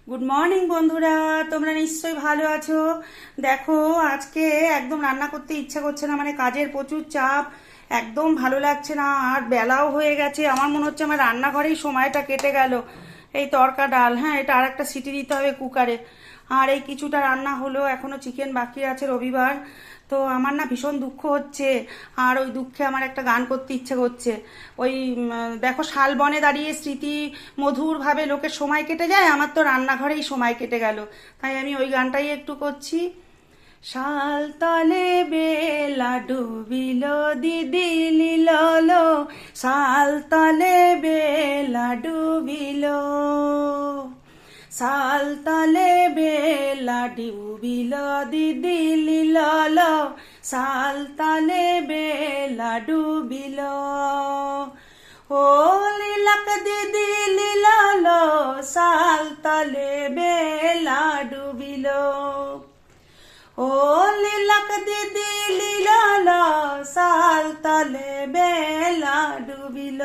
Good morning বন্ধুরা, তোমরা নিশ্চয়ই ভালো আছো। দেখো, আজকে একদম রান্না করতে ইচ্ছা করছে না, মানে কাজের প্রচুর চাপ, একদম ভালো লাগছে না। আর বেলাও হয়ে গেছে, আমার মনে হচ্ছে আমার রান্নাঘরেই সময়টা কেটে গেল। এই তড়কা ডাল, হ্যাঁ, এটা আর একটা সিটি দিতে হবে কুকারে। আর এই কিছুটা রান্না হলো, এখনো চিকেন বাকি আছে, রবিবার। তো আমার না ভীষণ দুঃখ হচ্ছে। আর ওই দুঃখে আমার একটা গান করতে ইচ্ছে করছে। ওই দেখো, শালবনে দাঁড়িয়ে স্মৃতি মধুরভাবে লোকের সময় কেটে যায়, আমার তো রান্নাঘরেই সময় কেটে গেল। তাই আমি ওই গানটাই একটু করছি। শাল তলে বেলা ডুবিল, দিদি লিল, শাল তলে বেলা ডুবিল, শাল তলে বেলা ডুবিল, দিদি লিল, শাল তলে বেলা ডুবিল। ও লিলক দিদি লিল, শাল তলে বেলা ডুবিল। ও লিলক দিদি লিল, শাল তলে বেলা ডুবিল।